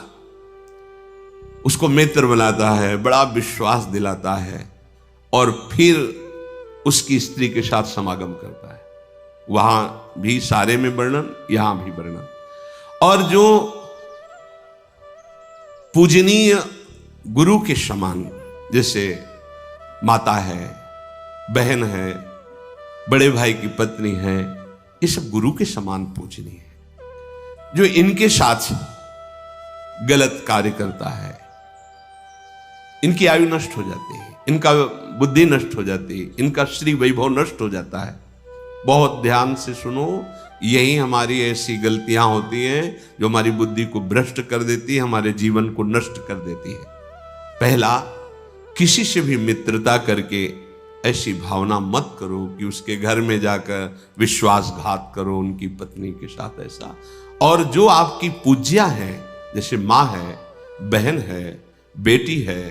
[SPEAKER 1] उसको मित्र बनाता है, बड़ा विश्वास दिलाता है और फिर उसकी स्त्री के साथ समागम करता है। वहां भी सारे में वर्णन, यहां भी वर्णन। और जो पूजनीय गुरु के समान, जैसे माता है, बहन है, बड़े भाई की पत्नी है, ये सब गुरु के समान पूजनीय है। जो इनके साथ गलत कार्य करता है, इनकी आयु नष्ट हो जाती है, इनका बुद्धि नष्ट हो जाती है, इनका श्री वैभव नष्ट हो जाता है। बहुत ध्यान से सुनो, यही हमारी ऐसी गलतियां होती हैं जो हमारी बुद्धि को भ्रष्ट कर देती है, हमारे जीवन को नष्ट कर देती है। पहला, किसी से भी मित्रता करके ऐसी भावना मत करो कि उसके घर में जाकर विश्वासघात करो उनकी पत्नी के साथ, ऐसा। और जो आपकी पूज्या है, जैसे माँ है, बहन है, बेटी है,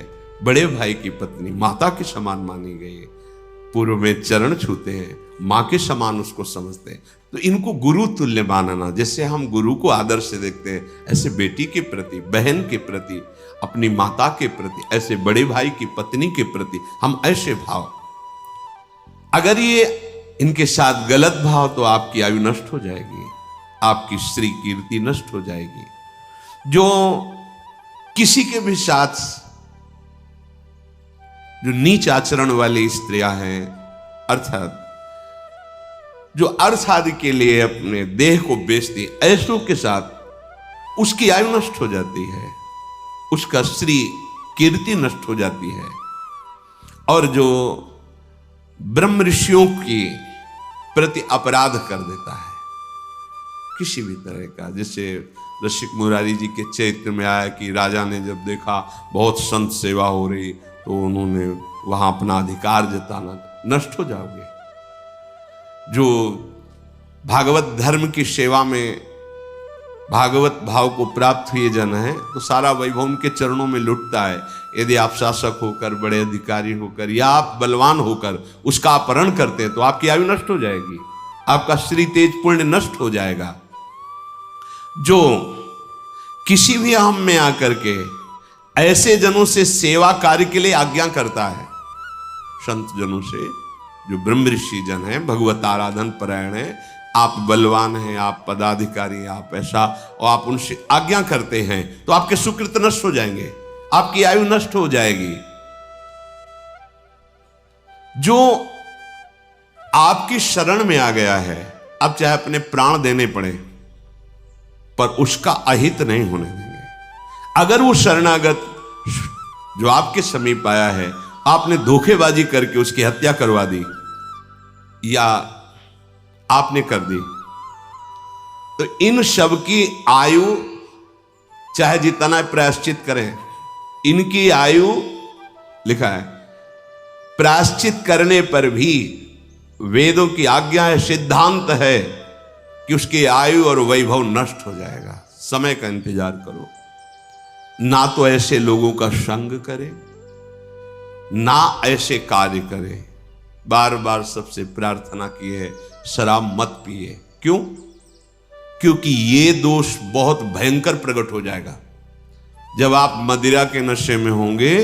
[SPEAKER 1] बड़े भाई की पत्नी माता के समान मानी गई है, पूर्व में चरण छूते हैं, माँ के समान उसको समझते हैं, तो इनको गुरु तुल्य मानना। जैसे हम गुरु को आदर से देखते हैं, ऐसे बेटी के प्रति, बहन के प्रति, अपनी माता के प्रति, ऐसे बड़े भाई की पत्नी के प्रति हम ऐसे भाव, अगर ये इनके साथ गलत भाव, तो आपकी आयु नष्ट हो जाएगी, आपकी श्री कीर्ति नष्ट हो जाएगी। जो किसी के भी साथ जो नीच आचरण वाली स्त्रियां हैं, अर्थात जो अर्थ आदि के लिए अपने देह को बेचती, ऐसों के साथ उसकी आयु नष्ट हो जाती है, उसका श्री कीर्ति नष्ट हो जाती है। और जो ब्रह्म ऋषियों की प्रति अपराध कर देता है किसी भी तरह का, जैसे रसिक मुरारी जी के चरित्र में आया कि राजा ने जब देखा बहुत संत सेवा हो रही, तो उन्होंने वहां अपना अधिकार जताना, नष्ट हो जाओगे। जो भागवत धर्म की सेवा में भागवत भाव को प्राप्त हुए जन है, तो सारा वैभव उनके चरणों में लुटता है। यदि आप शासक होकर, बड़े अधिकारी होकर, या आप बलवान होकर उसका अपहरण करते हैं, तो आपकी आयु नष्ट हो जाएगी, आपका श्री तेज पुण्य नष्ट हो जाएगा। जो किसी भी अहम में आकर के ऐसे जनों से सेवा कार्य के लिए आज्ञा करता है, संत जनों से, जो ब्रह्म ऋषि जन है, भगवत आराधन परायण है, आप बलवान हैं, आप पदाधिकारी हैं, आप ऐसा, और आप उनसे आज्ञा करते हैं, तो आपके सुकृत नष्ट हो जाएंगे, आपकी आयु नष्ट हो जाएगी। जो आपकी शरण में आ गया है, अब चाहे अपने प्राण देने पड़े, पर उसका अहित नहीं होने देंगे। अगर वो शरणागत जो आपके समीप आया है, आपने धोखेबाजी करके उसकी हत्या करवा दी या आपने कर दी, तो इन सब की आयु चाहे जितना प्रायश्चित करें, इनकी आयु, लिखा है, प्रायश्चित करने पर भी वेदों की आज्ञा है, सिद्धांत है कि उसकी आयु और वैभव नष्ट हो जाएगा। समय का इंतजार करो, ना तो ऐसे लोगों का संग करे, ना ऐसे कार्य करे। बार बार सबसे प्रार्थना की है, शराब मत पिए। क्यों? क्योंकि ये दोष बहुत भयंकर प्रकट हो जाएगा। जब आप मदिरा के नशे में होंगे,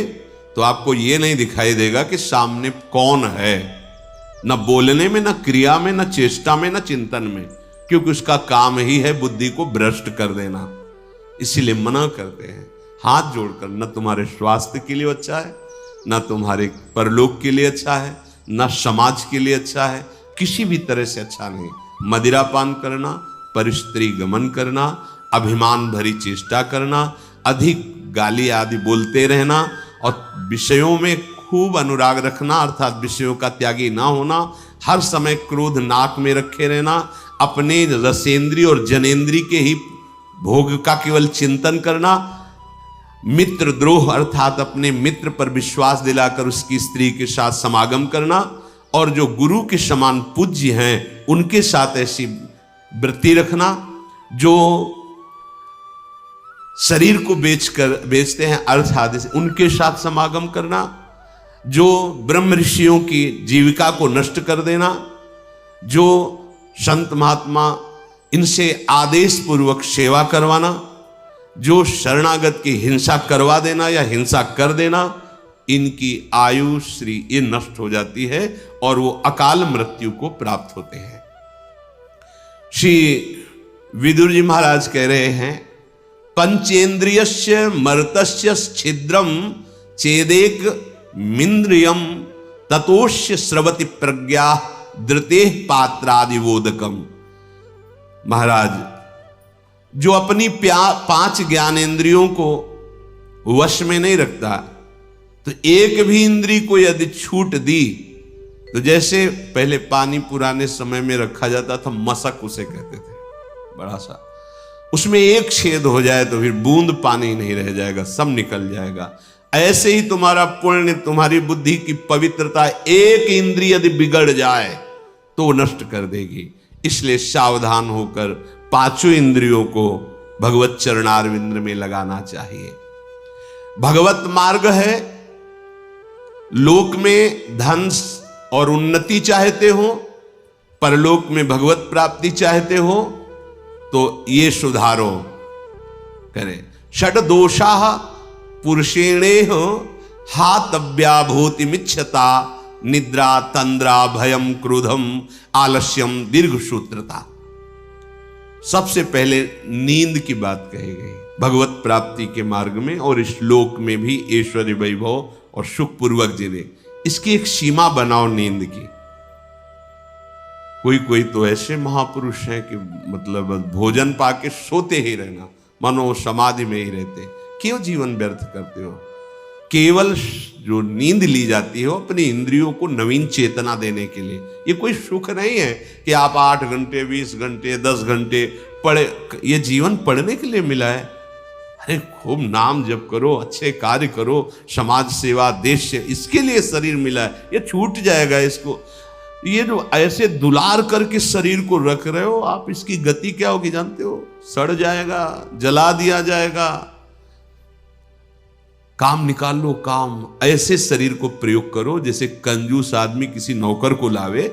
[SPEAKER 1] तो आपको ये नहीं दिखाई देगा कि सामने कौन है, न बोलने में, न क्रिया में, न चेष्टा में, न चिंतन में, क्योंकि उसका काम ही है बुद्धि को भ्रष्ट कर देना। इसीलिए मना करते हैं हाथ जोड़कर, न तुम्हारे स्वास्थ्य के लिए अच्छा है, न तुम्हारे परलोक के लिए अच्छा है, न समाज के लिए अच्छा है, किसी भी तरह से अच्छा नहीं। मदिरापान करना, परिस्त्री गमन करना, अभिमान भरी चेष्टा करना, अधिक गाली आदि बोलते रहना और विषयों में खूब अनुराग रखना, अर्थात विषयों का त्यागी ना होना, हर समय क्रोध नाक में रखे रहना, अपने रसेंद्री और जनेंद्री के ही भोग का केवल चिंतन करना, मित्र द्रोह अर्थात अपने मित्र पर विश्वास दिलाकर उसकी स्त्री के साथ समागम करना, और जो गुरु के समान पूज्य हैं उनके साथ ऐसी वृत्ति रखना, जो शरीर को बेचते हैं अर्थ आदि से उनके साथ समागम करना, जो ब्रह्म ऋषियों की जीविका को नष्ट कर देना, जो संत महात्मा इनसे आदेश पूर्वक सेवा करवाना, जो शरणागत की हिंसा करवा देना या हिंसा कर देना, इनकी आयु श्री ये नष्ट हो जाती है और वो अकाल मृत्यु को प्राप्त होते हैं। श्री विदुर जी महाराज कह रहे हैं, पंचेन्द्रियस्य मर्तस्य छिद्रम चेदेक मिंद्रियम ततोष्य स्रवति प्रज्ञा धृते पात्रादिवोदकम। महाराज, जो अपनी 5 ज्ञानेंद्रियों को वश में नहीं रखता, तो एक भी इंद्री को यदि छूट दी तो जैसे पहले पानी पुराने समय में रखा जाता था, मशक उसे कहते थे, बड़ा सा, उसमें एक छेद हो जाए तो फिर बूंद पानी नहीं रह जाएगा, सब निकल जाएगा। ऐसे ही तुम्हारा पुण्य, तुम्हारी बुद्धि की पवित्रता, एक इंद्रिय यदि बिगड़ जाए तो नष्ट कर देगी। इसलिए सावधान होकर 5 इंद्रियों को भगवत चरणारविंद में लगाना चाहिए। भगवत मार्ग है, लोक में धन और उन्नति चाहते हो, परलोक में भगवत प्राप्ति चाहते हो, तो ये सुधारो करें। षड दोषा पुरुषेणेह हातव्या भूति मिच्छता, निद्रा तंद्रा भयम क्रोधम आलस्यम दीर्घ सूत्रता। सबसे पहले नींद की बात कही गई भगवत प्राप्ति के मार्ग में, और इस लोक में भी ऐश्वर्य वैभव और सुख पूर्वक जीने। इसकी एक सीमा बनाओ नींद की। कोई तो ऐसे महापुरुष हैं कि मतलब भोजन पाके सोते ही रहना, मनो समाधि में ही रहते। क्यों जीवन व्यर्थ करते हो? केवल जो नींद ली जाती है अपनी इंद्रियों को नवीन चेतना देने के लिए। ये कोई सुख नहीं है कि आप 8 घंटे 20 घंटे 10 घंटे पढ़े। ये जीवन पढ़ने के लिए मिला है। अरे खूब नाम जप करो, अच्छे कार्य करो, समाज सेवा, देश से, इसके लिए शरीर मिला है। ये छूट जाएगा इसको। ये जो ऐसे दुलार करके शरीर को रख रहे हो आप, इसकी गति क्या होगी जानते हो? सड़ जाएगा, जला दिया जाएगा। काम निकाल लो, काम। ऐसे शरीर को प्रयोग करो जैसे कंजूस आदमी किसी नौकर को लावे,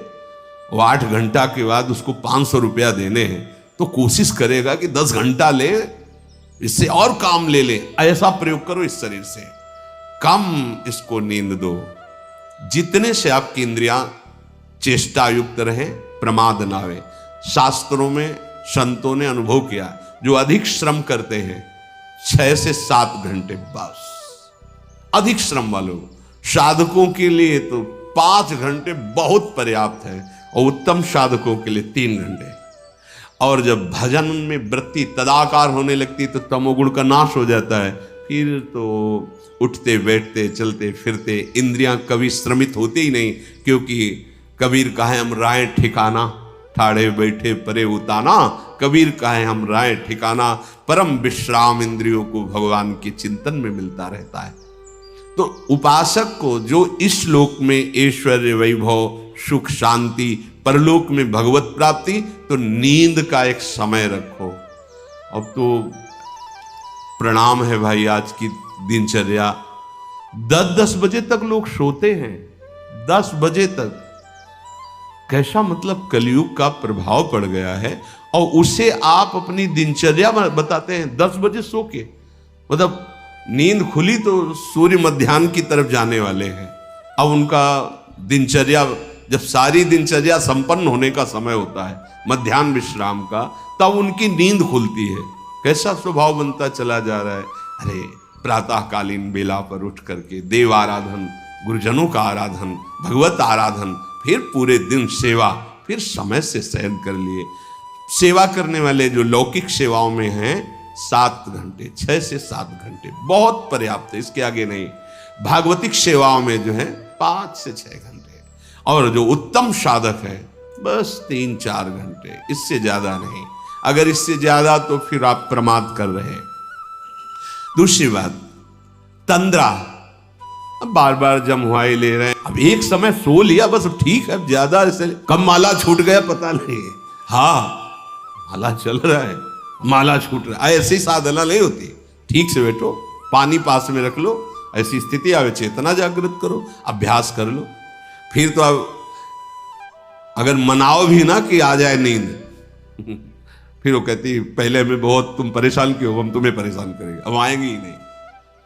[SPEAKER 1] वो 8 घंटा के बाद उसको 500 रुपया देने हैं, तो कोशिश करेगा कि 10 घंटा ले, इससे और काम ले ले। ऐसा प्रयोग करो इस शरीर से। कम इसको नींद दो, जितने से आपकी इंद्रियां चेष्टा युक्त रहे, प्रमाद ना आवे। शास्त्रों में संतों ने अनुभव किया, जो अधिक श्रम करते हैं 6 से 7 घंटे बस। अधिक श्रम वालों, साधकों के लिए तो 5 घंटे बहुत पर्याप्त है, और उत्तम साधकों के लिए 3 घंटे। और जब भजन में वृत्ति तदाकार होने लगती तो तमोगुण का नाश हो जाता है। फिर तो उठते बैठते चलते फिरते इंद्रियां कभी श्रमित होती ही नहीं, क्योंकि कबीर कहे हम राय ठिकाना, ठाड़े बैठे परे उताना। कबीर कहे हम राय ठिकाना, परम विश्राम इंद्रियों को भगवान के चिंतन में मिलता रहता है। तो उपासक को जो इस लोक में ऐश्वर्य वैभव सुख शांति, परलोक में भगवत प्राप्ति, तो नींद का एक समय रखो। अब तो प्रणाम है भाई, आज की दिनचर्या 10-10 बजे तक लोग सोते हैं। 10 बजे तक कैसा मतलब कलयुग का प्रभाव पड़ गया है, और उसे आप अपनी दिनचर्या बताते हैं 10 बजे सो के। मतलब नींद खुली तो सूर्य मध्याह्न की तरफ जाने वाले हैं। अब उनका दिनचर्या, जब सारी दिनचर्या संपन्न होने का समय होता है मध्याह्न विश्राम का, तब उनकी नींद खुलती है। कैसा स्वभाव बनता चला जा रहा है। अरे प्रातःकालीन बेला पर उठ करके देव आराधन, गुरुजनों का आराधन, भगवत आराधन, फिर पूरे दिन सेवा, फिर समय से शयन कर लिए। सेवा करने वाले जो लौकिक सेवाओं में हैं 7 घंटे, 6 से 7 घंटे बहुत पर्याप्त है, इसके आगे नहीं। भागवतिक सेवाओं में जो है 5 से 6 घंटे। और जो उत्तम साधक है बस 3-4 घंटे, इससे ज्यादा नहीं। अगर इससे ज्यादा तो फिर आप प्रमाद कर रहे हैं। दूसरी बात, तंद्रा, अब बार बार जमुआई ले रहे हैं। अब एक समय सो लिया बस ठीक है, ज्यादा इससे कब माला छूट गया पता नहीं। हाँ, माला चल रहा है, माला छूट रहा है, ऐसी साधना नहीं होती। ठीक से बैठो, पानी पास में रख लो, ऐसी स्थिति आवे चेतना जागृत करो, अभ्यास कर लो। फिर तो अब अगर मनाओ भी ना कि आ जाए नींद फिर वो कहती पहले में बहुत तुम परेशान क्यों, हम तुम्हें परेशान करेंगे, अब आएंगे ही नहीं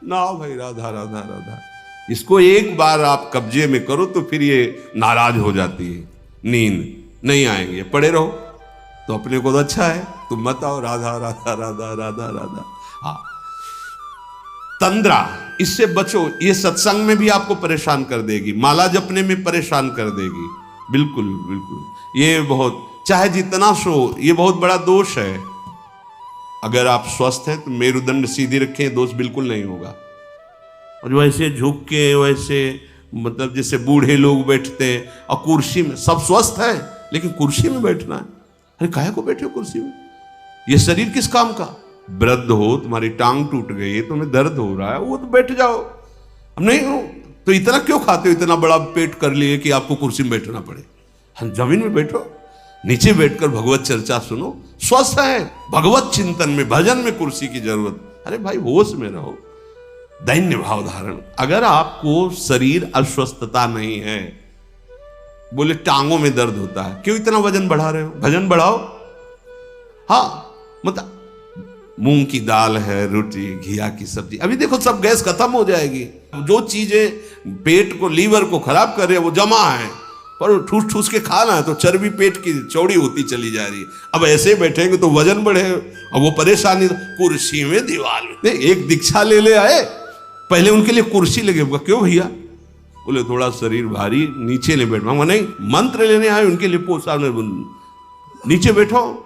[SPEAKER 1] ना भाई। राधा राधा राधा, इसको एक बार आप कब्जे में करो तो फिर ये नाराज हो जाती है, नींद नहीं आएंगे, पड़े रहो तो अपने को तो अच्छा है, तुम मत आओ राधा राधा राधा राधा राधा। हाँ, तंद्रा, इससे बचो, ये सत्संग में भी आपको परेशान कर देगी, माला जपने में परेशान कर देगी। बिल्कुल बिल्कुल, ये बहुत, चाहे जितना सो, ये बहुत बड़ा दोष है। अगर आप स्वस्थ हैं तो मेरुदंड सीधी रखें, दोष बिल्कुल नहीं होगा। और वैसे झुक के, वैसे मतलब जैसे बूढ़े लोग बैठते हैं और कुर्सी में, सब स्वस्थ है लेकिन कुर्सी में बैठना है। अरे काहे को बैठे हो कुर्सी में, ये शरीर किस काम का? वृद्ध हो, तुम्हारी टांग टूट गई है, तुम्हें दर्द हो रहा है, वो तो बैठ जाओ। अब नहीं हो तो इतना क्यों खाते हो, इतना बड़ा पेट कर लिए कि आपको कुर्सी में बैठना पड़े। हम जमीन में बैठो, नीचे बैठकर भगवत चर्चा सुनो, स्वस्थ है, भगवत चिंतन में, भजन में कुर्सी की जरूरत। अरे भाई होश में रहो, दैन्य भाव धारण। अगर आपको शरीर अस्वस्थता नहीं है, बोले टांगों में दर्द होता है, क्यों इतना वजन बढ़ा रहे हो? भजन बढ़ाओ। हाँ, मतलब मूंग की दाल है, रोटी, घिया की सब्जी, अभी देखो सब गैस खत्म हो जाएगी। जो चीजें पेट को, लीवर को खराब कर रही है वो जमा है, पर ठूस ठूस के खाना है तो चर्बी पेट की चौड़ी होती चली जा रही है। अब ऐसे बैठेंगे तो वजन बढ़े और वो परेशानी। कुर्सी में दीवार में, एक दीक्षा ले आए, पहले उनके लिए कुर्सी लगे, क्यों भैया? बोले थोड़ा शरीर भारी, नीचे नहीं बैठो। नहीं, मंत्र लेने आए उनके लिए, पोसा नीचे बैठो,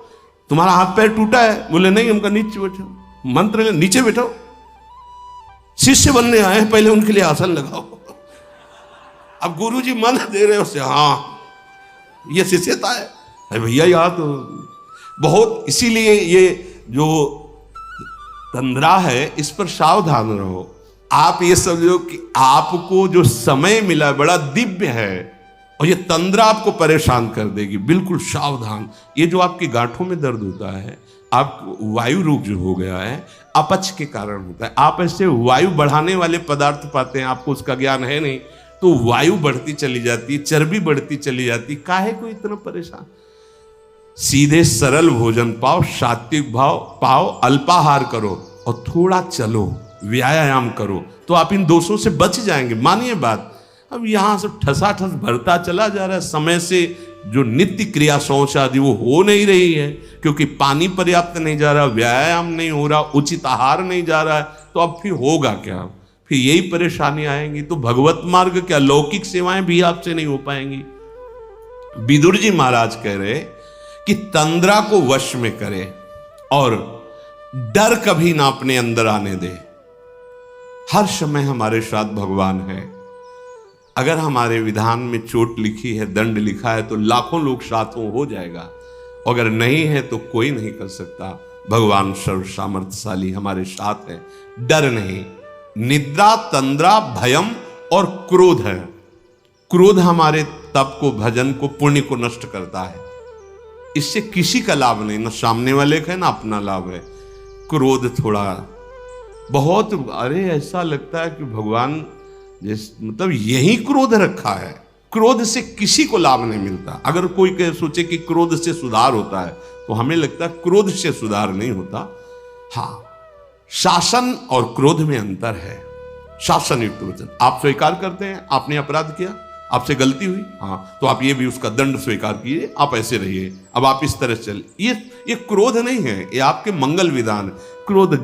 [SPEAKER 1] तुम्हारा हाथ पैर टूटा है। बोले नहीं, हमका नीचे बैठो, मंत्र ले, नीचे बैठो। शिष्य बनने आए हैं, पहले उनके लिए आसन लगाओ। अब गुरुजी मंत्र दे रहे हो से, हाँ ये शिष्यता है। अरे भैया यहाँ तो बहुत, इसीलिए ये जो तंद्रा है इस पर सावधान रहो। आप ये समझो कि आपको जो समय मिला बड़ा दिव्य है और ये तंद्रा आपको परेशान कर देगी। बिल्कुल सावधान। ये जो आपकी गांठों में दर्द होता है, आप वायु रोग जो हो गया है, अपच के कारण होता है। आप ऐसे वायु बढ़ाने वाले पदार्थ पाते हैं, आपको उसका ज्ञान है नहीं, तो वायु बढ़ती चली जाती, चर्बी बढ़ती चली जाती। काहे को इतना परेशान? सीधे सरल भोजन पाओ, सात्विक भाव पाओ, अल्पाहार करो और थोड़ा चलो, व्यायाम करो, तो आप इन दोषों से बच जाएंगे। मानिए बात। अब यहां से ठसाठस भरता चला जा रहा है, समय से जो नित्य क्रिया शौच आदि वो हो नहीं रही है, क्योंकि पानी पर्याप्त नहीं जा रहा, व्यायाम नहीं हो रहा, उचित आहार नहीं जा रहा है, तो अब फिर होगा क्या? फिर यही परेशानी आएंगी। तो भगवत मार्ग क्या, लौकिक सेवाएं भी आपसे नहीं हो पाएंगी। विदुर जी महाराज कह रहे कि तंद्रा को वश में करे और डर कभी ना अपने अंदर आने दे। हर समय हमारे साथ भगवान है। अगर हमारे विधान में चोट लिखी है, दंड लिखा है, तो लाखों लोग साथों हो जाएगा। अगर नहीं है तो कोई नहीं कर सकता। भगवान सर्व सामर्थ्यशाली हमारे साथ है, डर नहीं। निद्रा, तंद्रा, भयम और क्रोध है। क्रोध हमारे तप को, भजन को, पुण्य को नष्ट करता है। इससे किसी का लाभ नहीं, ना सामने वाले का है ना अपना लाभ है। क्रोध थोड़ा बहुत, अरे ऐसा लगता है कि भगवान मतलब यही क्रोध रखा है। क्रोध से किसी को लाभ नहीं मिलता। अगर कोई सोचे कि क्रोध से सुधार होता है तो हमें लगता है क्रोध से सुधार नहीं होता। हाँ, शासन और क्रोध में अंतर है। शासन युक्त वचन, आप स्वीकार करते हैं आपने अपराध किया, आपसे गलती हुई, हाँ, तो आप ये भी उसका दंड स्वीकार कीजिए, आप ऐसे रहिए, अब आप इस तरह चल। ये क्रोध नहीं है, ये आपके मंगल विधान। क्रोध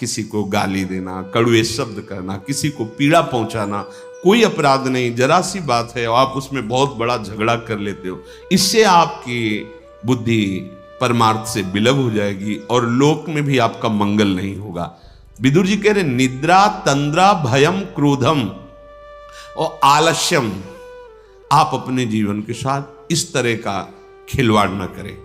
[SPEAKER 1] किसी को गाली देना, कड़वे शब्द करना, किसी को पीड़ा पहुंचाना कोई अपराध नहीं, जरा सी बात है और आप उसमें बहुत बड़ा झगड़ा कर लेते हो। इससे आपकी बुद्धि परमार्थ से विलग हो जाएगी और लोक में भी आपका मंगल नहीं होगा। विदुर जी कह रहे निद्रा, तंद्रा, भयम, क्रोधम और आलस्यम। आप अपने जीवन के साथ इस तरह का खिलवाड़ न करें।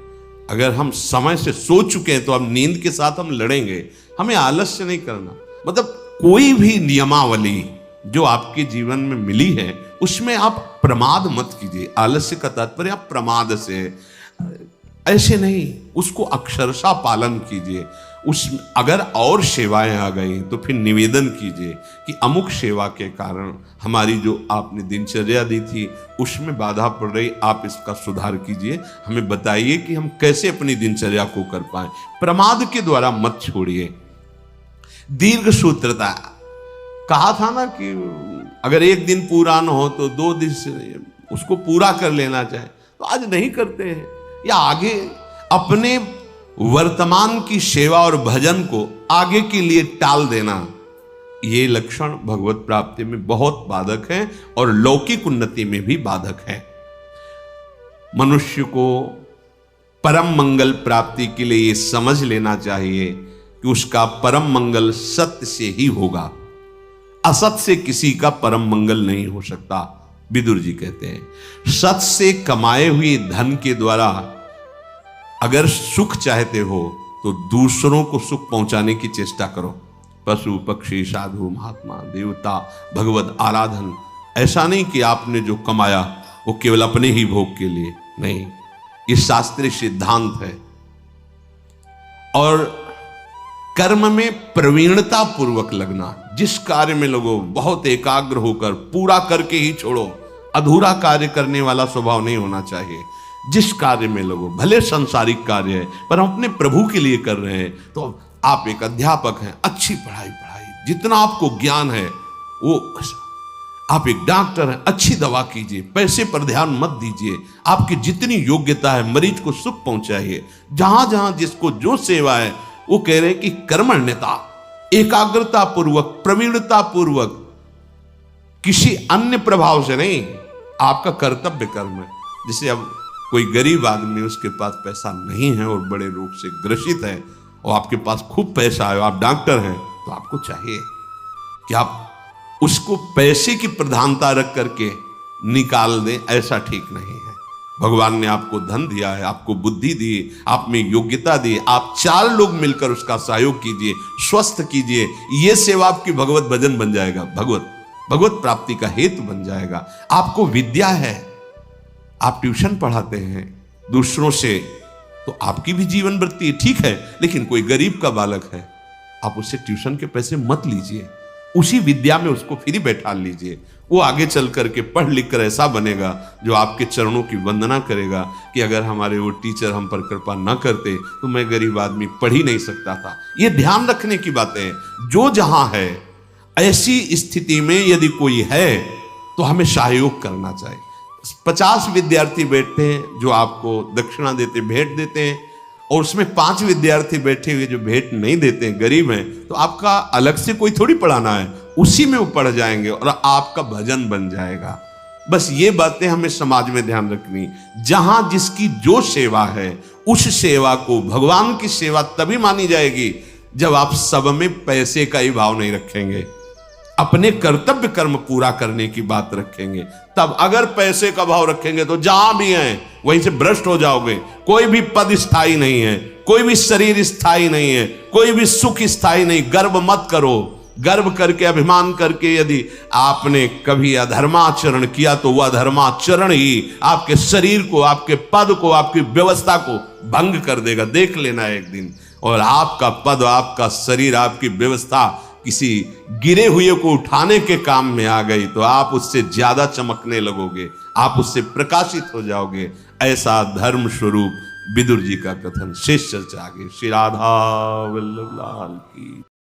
[SPEAKER 1] अगर हम समय से सो चुके हैं तो अब नींद के साथ हम लड़ेंगे। हमें आलस्य नहीं करना। मतलब कोई भी नियमावली जो आपके जीवन में मिली है उसमें आप प्रमाद मत कीजिए। आलस्य का तात्पर्य आप प्रमाद से, ऐसे नहीं, उसको अक्षरशः पालन कीजिए। उस अगर और सेवाएं आ गई तो फिर निवेदन कीजिए कि अमुक सेवा के कारण हमारी जो आपने दिनचर्या दी थी उसमें बाधा पड़ रही, आप इसका सुधार कीजिए, हमें बताइए कि हम कैसे अपनी दिनचर्या को कर पाए। प्रमाद के द्वारा मत छोड़िए। दीर्घ सूत्रता, कहा था ना कि अगर एक दिन पूरा न हो तो 2 दिन से उसको पूरा कर लेना चाहे, तो आज नहीं करते हैं या आगे अपने वर्तमान की सेवा और भजन को आगे के लिए टाल देना, ये लक्षण भगवत प्राप्ति में बहुत बाधक है और लौकिक उन्नति में भी बाधक है। मनुष्य को परम मंगल प्राप्ति के लिए ये समझ लेना चाहिए कि उसका परम मंगल सत्य से ही होगा। असत से किसी का परम मंगल नहीं हो सकता। विदुर जी कहते हैं सत्य से कमाए हुए धन के द्वारा अगर सुख चाहते हो तो दूसरों को सुख पहुंचाने की चेष्टा करो। पशु पक्षी साधु महात्मा देवता भगवत आराधन, ऐसा नहीं कि आपने जो कमाया वो केवल अपने ही भोग के लिए, नहीं, ये शास्त्रीय सिद्धांत है। और कर्म में प्रवीणता पूर्वक लगना, जिस कार्य में लगो बहुत एकाग्र होकर पूरा करके ही छोड़ो। अधूरा कार्य करने वाला स्वभाव नहीं होना चाहिए। जिस कार्य में लगो, भले सांसारिक कार्य है पर हम अपने प्रभु के लिए कर रहे हैं। तो आप एक अध्यापक हैं, अच्छी पढ़ाई, जितना आपको ज्ञान है वो, आप एक डॉक्टर हैं, अच्छी दवा कीजिए, पैसे पर ध्यान मत दीजिए। आपकी जितनी योग्यता है मरीज को सुख पहुंचाइए। जहां जहां जिसको जो सेवा है वो कह रहे हैं कि कर्मण्यता, एकाग्रता पूर्वक, प्रवीणता पूर्वक, किसी अन्य प्रभाव से नहीं, आपका कर्तव्य कर्म है। जैसे अब कोई गरीब आदमी, उसके पास पैसा नहीं है और बड़े रोग से ग्रसित है, और आपके पास खूब पैसा है, आप डॉक्टर हैं, तो आपको चाहिए कि आप उसको पैसे की प्रधानता रख करके निकाल दें। ऐसा ठीक नहीं है। भगवान ने आपको धन दिया है, आपको बुद्धि दी, आप में योग्यता दी, आप 4 लोग मिलकर उसका सहयोग कीजिए, स्वस्थ कीजिए। ये सेवा आपकी भगवत भजन बन जाएगा, भगवत प्राप्ति का हेतु बन जाएगा। आपको विद्या है, आप ट्यूशन पढ़ाते हैं दूसरों से, तो आपकी भी जीवन वृत्ति ठीक है। लेकिन कोई गरीब का बालक है, आप उससे ट्यूशन के पैसे मत लीजिए, उसी विद्या में उसको फ्री बैठा लीजिए। वो आगे चल करके पढ़ लिख कर ऐसा बनेगा जो आपके चरणों की वंदना करेगा कि अगर हमारे वो टीचर हम पर कृपा न करते तो मैं गरीब आदमी पढ़ ही नहीं सकता था। ये ध्यान रखने की बातें हैं। जो जहां है, ऐसी स्थिति में यदि कोई है तो हमें सहयोग करना चाहिए। 50 विद्यार्थी बैठते हैं जो आपको दक्षिणा देते, भेंट देते हैं, और उसमें 5 विद्यार्थी बैठे हुए जो भेंट नहीं देते हैं, गरीब हैं, तो आपका अलग से कोई थोड़ी पढ़ाना है, उसी में वो पढ़ जाएंगे और आपका भजन बन जाएगा। बस ये बातें हमें समाज में ध्यान रखनी। जहां जिसकी जो सेवा है उस सेवा को भगवान की सेवा तभी मानी जाएगी जब आप सब में पैसे का ही भाव नहीं रखेंगे, अपने कर्तव्य कर्म पूरा करने की बात रखेंगे। तब अगर पैसे का भाव रखेंगे तो जहां भी हैं वहीं से भ्रष्ट हो जाओगे। कोई भी पद स्थायी नहीं है, कोई भी शरीर स्थायी नहीं है, कोई भी सुख स्थायी नहीं। गर्व मत करो। गर्व करके, अभिमान करके यदि आपने कभी अधर्माचरण किया तो वह अधर्माचरण ही आपके शरीर को, आपके पद को, आपकी व्यवस्था को भंग कर देगा। देख लेना एक दिन। और आपका पद, आपका शरीर, आपकी व्यवस्था किसी गिरे हुए को उठाने के काम में आ गई तो आप उससे ज्यादा चमकने लगोगे, आप उससे प्रकाशित हो जाओगे। ऐसा धर्म स्वरूप विदुर जी का कथन। शेष चर्चा आगे। श्री राधा वल्लभ लाल की।